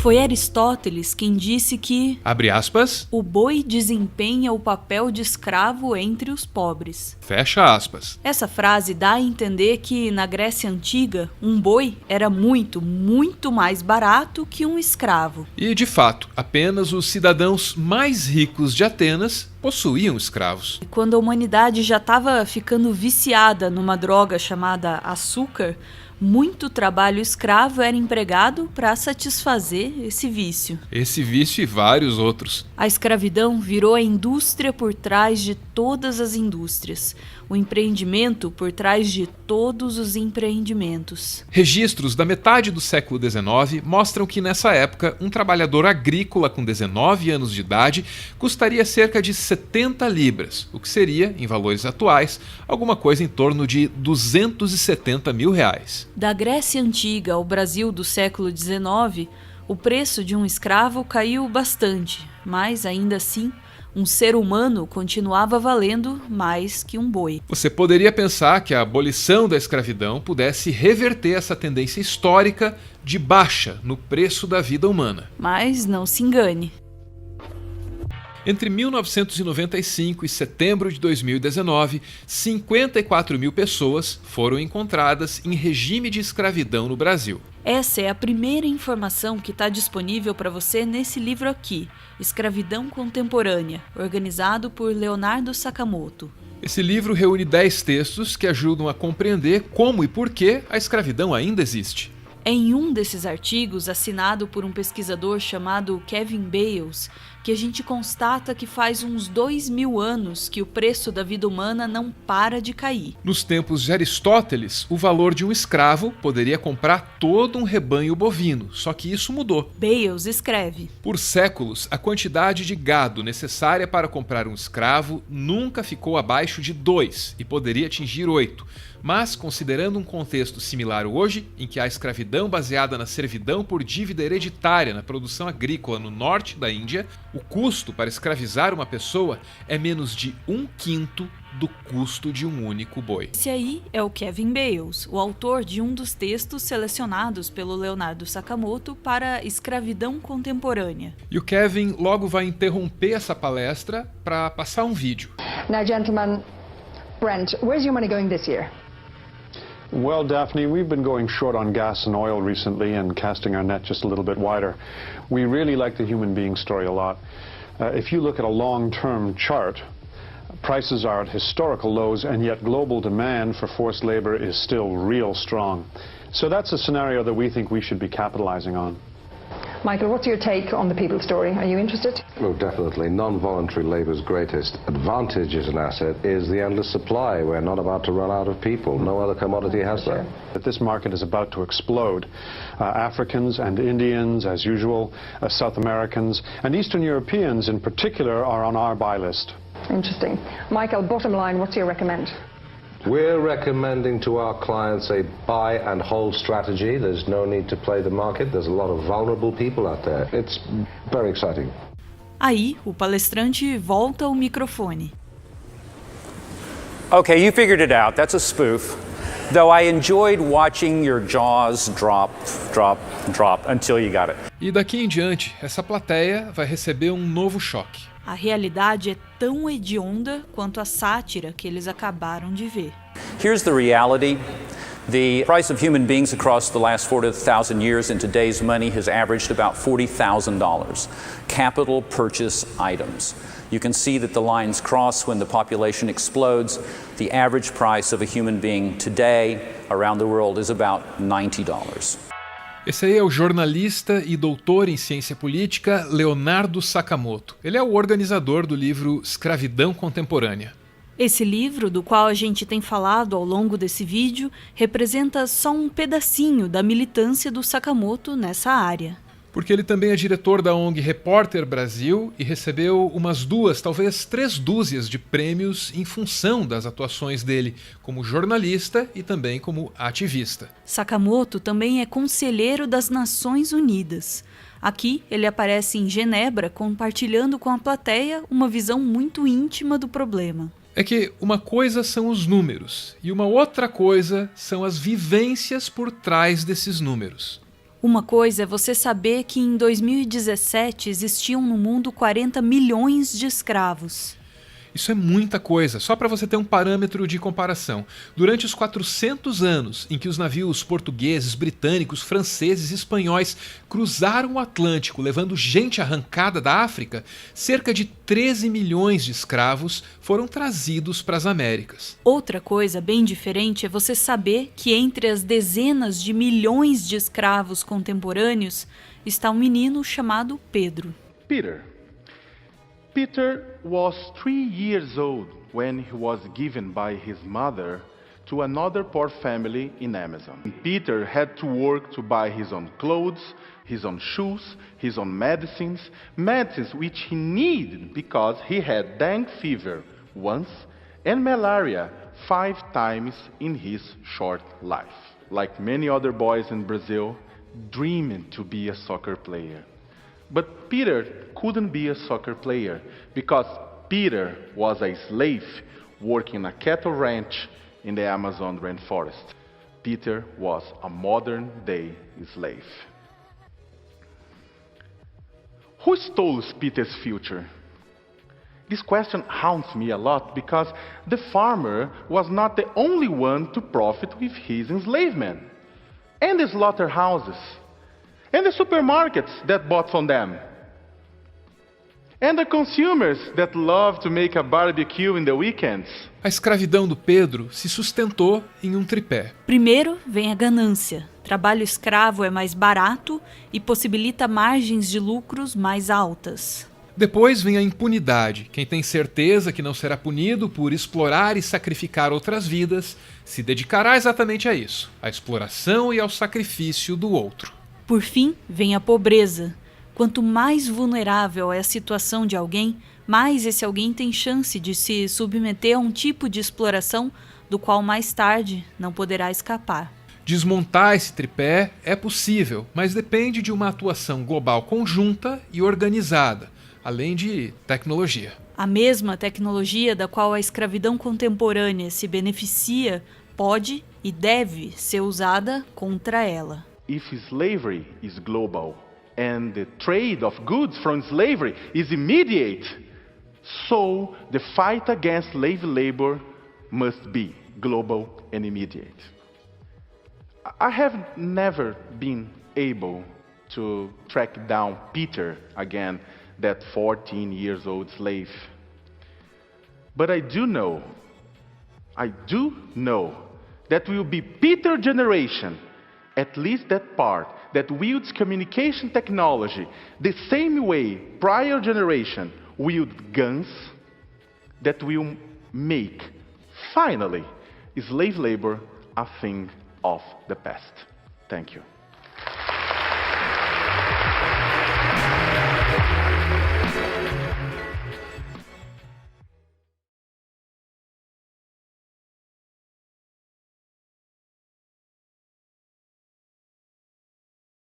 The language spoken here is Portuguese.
Foi Aristóteles quem disse que, abre aspas, o boi desempenha o papel de escravo entre os pobres. Fecha aspas. Essa frase dá a entender que, na Grécia Antiga, um boi era muito, muito mais barato que um escravo. E, de fato, apenas os cidadãos mais ricos de Atenas possuíam escravos. E quando a humanidade já estava ficando viciada numa droga chamada açúcar, muito trabalho escravo era empregado para satisfazer esse vício. Esse vício e vários outros. A escravidão virou a indústria por trás de todas as indústrias, o empreendimento por trás de todos os empreendimentos. Registros da metade do século XIX mostram que nessa época um trabalhador agrícola com 19 anos de idade custaria cerca de 70 libras, o que seria, em valores atuais, alguma coisa em torno de 270 mil reais. Da Grécia Antiga ao Brasil do século XIX, o preço de um escravo caiu bastante, mas ainda assim, um ser humano continuava valendo mais que um boi. Você poderia pensar que a abolição da escravidão pudesse reverter essa tendência histórica de baixa no preço da vida humana. Mas não se engane. Entre 1995 e setembro de 2019, 54 mil pessoas foram encontradas em regime de escravidão no Brasil. Essa é a primeira informação que está disponível para você nesse livro aqui, Escravidão Contemporânea, organizado por Leonardo Sakamoto. Esse livro reúne 10 textos que ajudam a compreender como e por que a escravidão ainda existe. É em um desses artigos, assinado por um pesquisador chamado Kevin Bales, que a gente constata que faz uns 2000 anos que o preço da vida humana não para de cair. Nos tempos de Aristóteles, o valor de um escravo poderia comprar todo um rebanho bovino, só que isso mudou. Bales escreve: Por séculos, a quantidade de gado necessária para comprar um escravo nunca ficou abaixo de 2 e poderia atingir 8. Mas, considerando um contexto similar hoje, em que há escravidão baseada na servidão por dívida hereditária na produção agrícola no norte da Índia, o custo para escravizar uma pessoa é menos de 1/5 do custo de um único boi. Esse aí é o Kevin Bales, o autor de um dos textos selecionados pelo Leonardo Sakamoto para Escravidão Contemporânea. E o Kevin logo vai interromper essa palestra para passar um vídeo. Now, gentlemen, Brent, where's your money going this year? Well, Daphne, we've been going short on gas and oil recently and casting our net just a little bit wider. We really like the human being story a lot. If you look at a long-term chart, prices are at historical lows, and yet global demand for forced labor is still real strong. So that's a scenario that we think we should be capitalizing on. Michael, what's your take on the people story? Are you interested? Oh, definitely. Non-voluntary labour's greatest advantage as an asset is the endless supply. We're not about to run out of people. No other commodity has that. That this market is about to explode. Africans and Indians, as usual, South Americans, and Eastern Europeans in particular are on our buy list. Interesting. Michael, bottom line, what's your recommend? We're recommending to our clients a buy and hold strategy. There's no need to play the market. There's a lot of vulnerable people out there. It's very exciting. Aí, o palestrante volta ao microfone. Okay, you figured it out. That's a spoof. Though I enjoyed watching your jaws drop, drop, drop until you got it. E daqui em diante, essa plateia vai receber um novo choque. A realidade é tão hedionda quanto a sátira que eles acabaram de ver. Here's the reality. The price of human beings across the last 40,000 years in today's money has averaged about $40,000. Capital purchase items. You can see that the lines cross when the population explodes. The average price of a human being today around the world is about $90. Esse aí é o jornalista e doutor em ciência política Leonardo Sakamoto. Ele é o organizador do livro Escravidão Contemporânea. Esse livro, do qual a gente tem falado ao longo desse vídeo, representa só um pedacinho da militância do Sakamoto nessa área. Porque ele também é diretor da ONG Repórter Brasil e recebeu umas 2, talvez 3 dúzias de prêmios em função das atuações dele como jornalista e também como ativista. Sakamoto também é conselheiro das Nações Unidas. Aqui ele aparece em Genebra compartilhando com a plateia uma visão muito íntima do problema. É que uma coisa são os números e uma outra coisa são as vivências por trás desses números. Uma coisa é você saber que em 2017 existiam no mundo 40 milhões de escravos. Isso é muita coisa, só para você ter um parâmetro de comparação. Durante os 400 anos em que os navios portugueses, britânicos, franceses e espanhóis cruzaram o Atlântico levando gente arrancada da África, cerca de 13 milhões de escravos foram trazidos para as Américas. Outra coisa bem diferente é você saber que entre as dezenas de milhões de escravos contemporâneos está um menino chamado Pedro. Peter was 3 years old when he was given by his mother to another poor family in Amazon. Peter had to work to buy his own clothes, his own shoes, his own medicines which he needed because he had dengue fever once and malaria 5 times in his short life. Like many other boys in Brazil, dreaming to be a soccer player. But Peter couldn't be a soccer player because Peter was a slave working a cattle ranch in the Amazon rainforest. Peter was a modern-day slave. Who stole Peter's future? This question haunts me a lot because the farmer was not the only one to profit with his enslavement. And the slaughterhouses. And the supermarkets that bought from them. And the consumers that love to make a barbecue in the weekends. A escravidão do Pedro se sustentou em um tripé. Primeiro vem a ganância. Trabalho escravo é mais barato e possibilita margens de lucros mais altas. Depois vem a impunidade. Quem tem certeza que não será punido por explorar e sacrificar outras vidas, se dedicará exatamente a isso, à exploração e ao sacrifício do outro. Por fim, vem a pobreza. Quanto mais vulnerável é a situação de alguém, mais esse alguém tem chance de se submeter a um tipo de exploração do qual mais tarde não poderá escapar. Desmontar esse tripé é possível, mas depende de uma atuação global conjunta e organizada, além de tecnologia. A mesma tecnologia da qual a escravidão contemporânea se beneficia pode e deve ser usada contra ela. If slavery is global and the trade of goods from slavery is immediate, so the fight against slave labor must be global and immediate. I have never been able to track down Peter again, that 14-year-old slave. But I do know that will be Peter generation, at least that part, that wields communication technology the same way prior generation wield guns, that will make, finally, slave labor a thing of the past. Thank you.